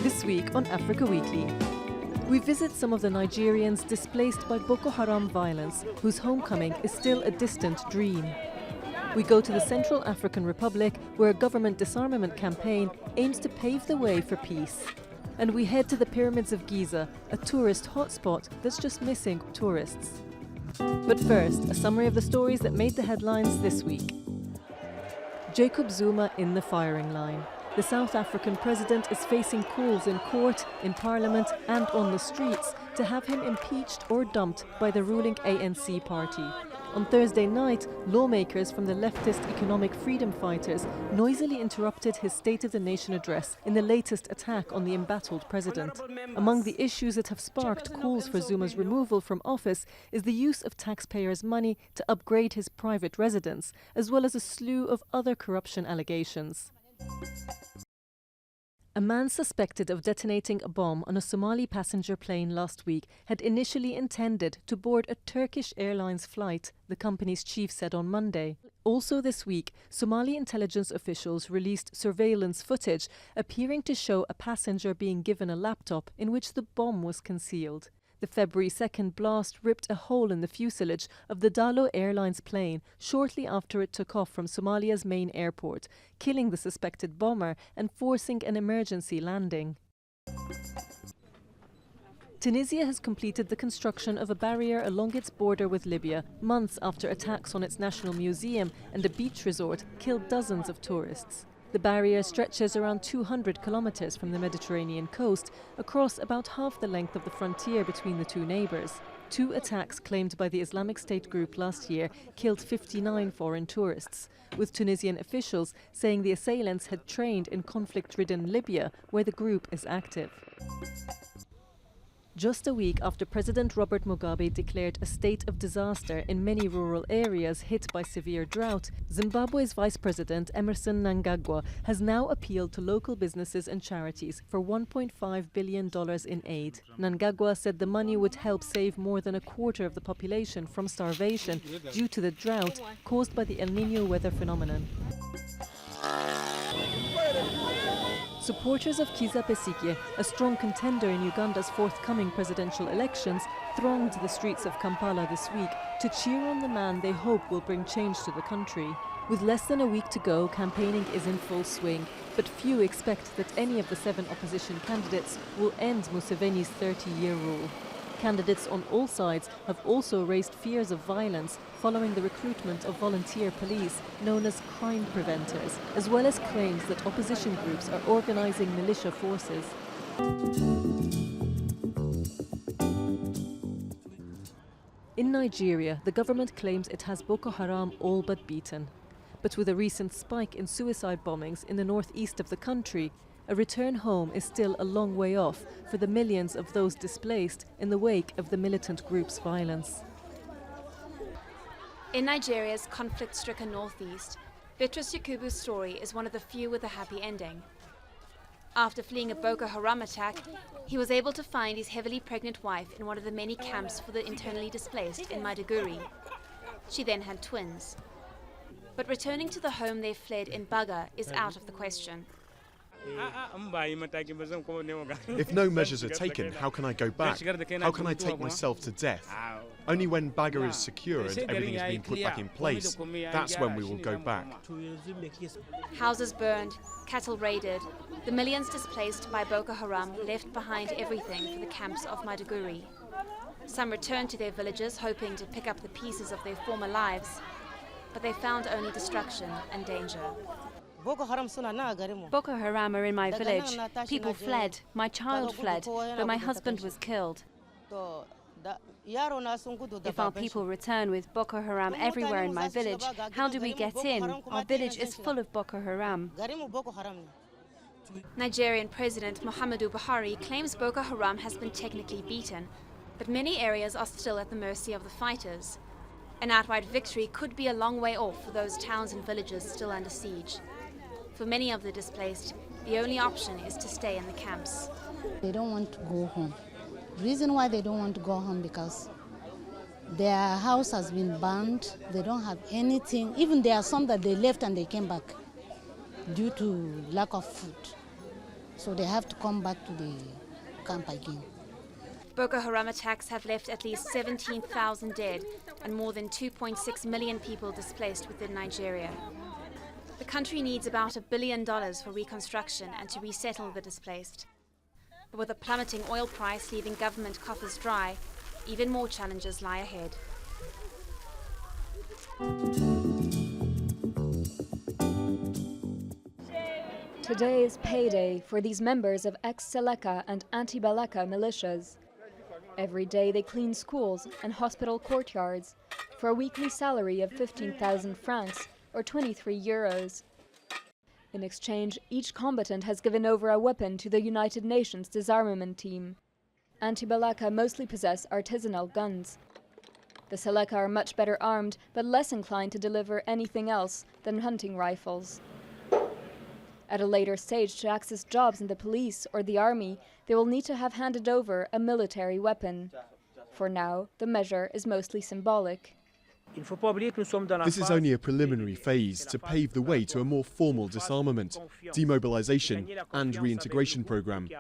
This week on Africa Weekly, we visit some of the Nigerians displaced by Boko Haram violence, whose homecoming is still a distant dream. We go to the Central African Republic, where a government disarmament campaign aims to pave the way for peace. And we head to the Pyramids of Giza, a tourist hotspot that's just missing tourists. But first, a summary of the stories that made the headlines this week. Jacob Zuma in the firing line. The South African president is facing calls in court, in parliament and on the streets to have him impeached or dumped by the ruling ANC party. On Thursday night, lawmakers from the leftist economic freedom fighters noisily interrupted his State of the Nation address in the latest attack on the embattled president. Among the issues that have sparked calls for Zuma's removal from office is the use of taxpayers' money to upgrade his private residence, as well as a slew of other corruption allegations. A man suspected of detonating a bomb on a Somali passenger plane last week had initially intended to board a Turkish Airlines flight, the company's chief said on Monday. Also this week, Somali intelligence officials released surveillance footage appearing to show a passenger being given a laptop in which the bomb was concealed. The February 2nd blast ripped a hole in the fuselage of the Dalo Airlines plane shortly after it took off from Somalia's main airport, killing the suspected bomber and forcing an emergency landing. Tunisia has completed the construction of a barrier along its border with Libya, months after attacks on its national museum and a beach resort killed dozens of tourists. The barrier stretches around 200 kilometers from the Mediterranean coast, across about half the length of the frontier between the two neighbors. Two attacks claimed by the Islamic State group last year killed 59 foreign tourists, with Tunisian officials saying the assailants had trained in conflict-ridden Libya, where the group is active. Just a week after President Robert Mugabe declared a state of disaster in many rural areas hit by severe drought, Zimbabwe's Vice President Emmerson Mnangagwa has now appealed to local businesses and charities for $1.5 billion in aid. Mnangagwa said the money would help save more than a quarter of the population from starvation due to the drought caused by the El Niño weather phenomenon. Supporters of Kizza Besigye, a strong contender in Uganda's forthcoming presidential elections, thronged the streets of Kampala this week to cheer on the man they hope will bring change to the country. With less than a week to go, campaigning is in full swing, but few expect that any of the 7 opposition candidates will end Museveni's 30-year rule. Candidates on all sides have also raised fears of violence following the recruitment of volunteer police known as crime preventers, as well as claims that opposition groups are organizing militia forces. In Nigeria, the government claims it has Boko Haram all but beaten. But with a recent spike in suicide bombings in the northeast of the country, a return home is still a long way off for the millions of those displaced in the wake of the militant group's violence. In Nigeria's conflict-stricken northeast, Bitrus Yakubu's story is one of the few with a happy ending. After fleeing a Boko Haram attack, he was able to find his heavily pregnant wife in one of the many camps for the internally displaced in Maiduguri. She then had twins. But returning to the home they fled in Baga is out of the question. If no measures are taken, how can I go back? How can I take myself to death? Only when Baga is secure and everything has been put back in place, that's when we will go back. Houses burned, cattle raided, the millions displaced by Boko Haram left behind everything for the camps of Maiduguri. Some returned to their villages hoping to pick up the pieces of their former lives, but they found only destruction and danger. Boko Haram are in my village. People fled. My child fled, but my husband was killed. If our people return with Boko Haram everywhere in my village, how do we get in? Our village is full of Boko Haram. Nigerian President Muhammadu Buhari claims Boko Haram has been technically beaten, but many areas are still at the mercy of the fighters. An outright victory could be a long way off for those towns and villages still under siege. For many of the displaced, the only option is to stay in the camps. They don't want to go home. The reason why they don't want to go home because their house has been burned. They don't have anything. Even there are some that they left and they came back due to lack of food. So they have to come back to the camp again. Boko Haram attacks have left at least 17,000 dead and more than 2.6 million people displaced within Nigeria. The country needs about $1 billion for reconstruction and to resettle the displaced. But with a plummeting oil price leaving government coffers dry, even more challenges lie ahead. Today is payday for these members of ex-Seleka and anti-Balaka militias. Every day they clean schools and hospital courtyards for a weekly salary of 15,000 francs or 23 euros. In exchange, each combatant has given over a weapon to the United Nations disarmament team. Anti-Balaka mostly possess artisanal guns. The Seleka are much better armed but less inclined to deliver anything else than hunting rifles. At a later stage, to access jobs in the police or the army, they will need to have handed over a military weapon. For now, the measure is mostly symbolic. This is only a preliminary phase to pave the way to a more formal disarmament, demobilisation and reintegration programme.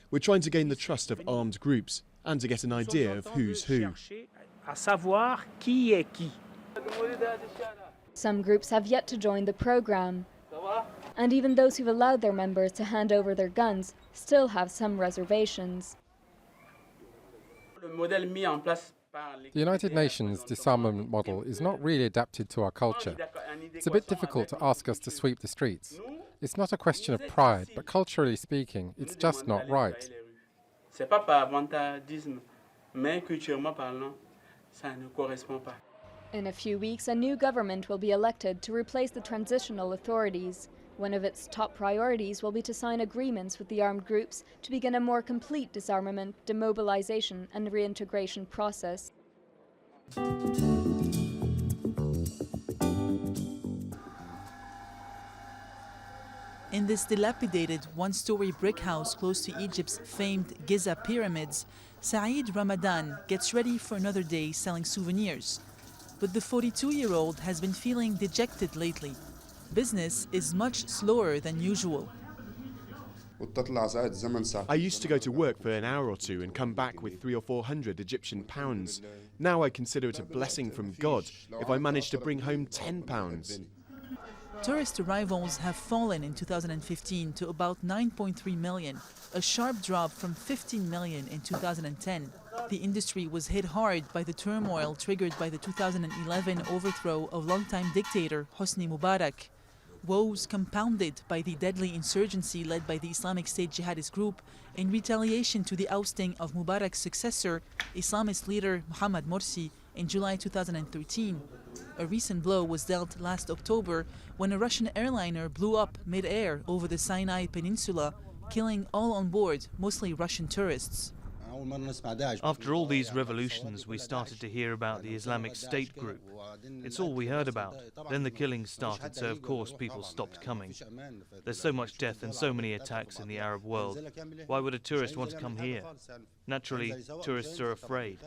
We're trying to gain the trust of armed groups and to get an idea of who's who. Some groups have yet to join the programme. And even those who've allowed their members to hand over their guns still have some reservations. The United Nations disarmament model is not really adapted to our culture. It's a bit difficult to ask us to sweep the streets. It's not a question of pride, but culturally speaking, it's just not right. In a few weeks, a new government will be elected to replace the transitional authorities. One of its top priorities will be to sign agreements with the armed groups to begin a more complete disarmament, demobilization and reintegration process. In this dilapidated one-story brick house close to Egypt's famed Giza pyramids, Saeed Ramadan gets ready for another day selling souvenirs. But the 42-year-old has been feeling dejected lately. Business is much slower than usual. I used to go to work for an hour or two and come back with 300 or 400 Egyptian pounds. Now I consider it a blessing from God if I manage to bring home 10 pounds. Tourist arrivals have fallen in 2015 to about 9.3 million, a sharp drop from 15 million in 2010. The industry was hit hard by the turmoil triggered by the 2011 overthrow of longtime dictator Hosni Mubarak. Woes compounded by the deadly insurgency led by the Islamic State jihadist group in retaliation to the ousting of Mubarak's successor, Islamist leader Mohamed Morsi, in July 2013. A recent blow was dealt last October when a Russian airliner blew up mid-air over the Sinai Peninsula, killing all on board, mostly Russian tourists. After all these revolutions, we started to hear about the Islamic State group. It's all we heard about. Then the killings started, so of course people stopped coming. There's so much death and so many attacks in the Arab world. Why would a tourist want to come here? Naturally, tourists are afraid.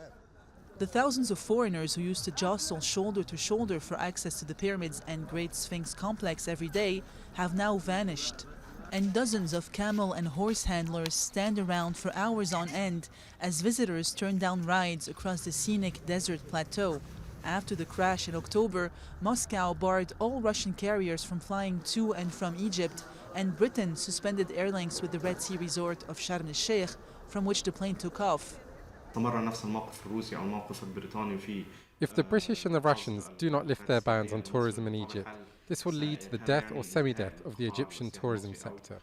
The thousands of foreigners who used to jostle shoulder to shoulder for access to the pyramids and Great Sphinx complex every day have now vanished. And dozens of camel and horse handlers stand around for hours on end as visitors turn down rides across the scenic desert plateau. After the crash in October, Moscow barred all Russian carriers from flying to and from Egypt, and Britain suspended air links with the Red Sea resort of Sharm el-Sheikh, from which the plane took off. If the British and the Russians do not lift their bans on tourism in Egypt, this will lead to the death or semi-death of the Egyptian tourism sector.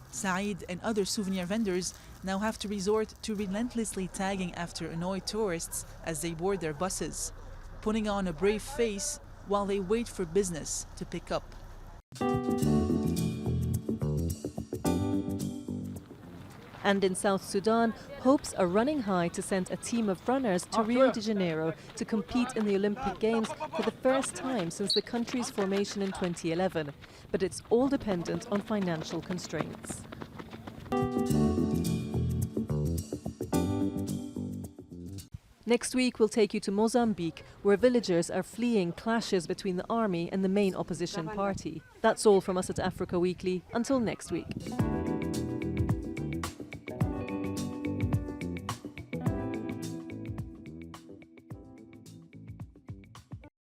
Saeed and other souvenir vendors now have to resort to relentlessly tagging after annoyed tourists as they board their buses, putting on a brave face while they wait for business to pick up. And in South Sudan, hopes are running high to send a team of runners to Rio de Janeiro to compete in the Olympic Games for the first time since the country's formation in 2011. But it's all dependent on financial constraints. Next week we'll take you to Mozambique, where villagers are fleeing clashes between the army and the main opposition party. That's all from us at Africa Weekly. Until next week.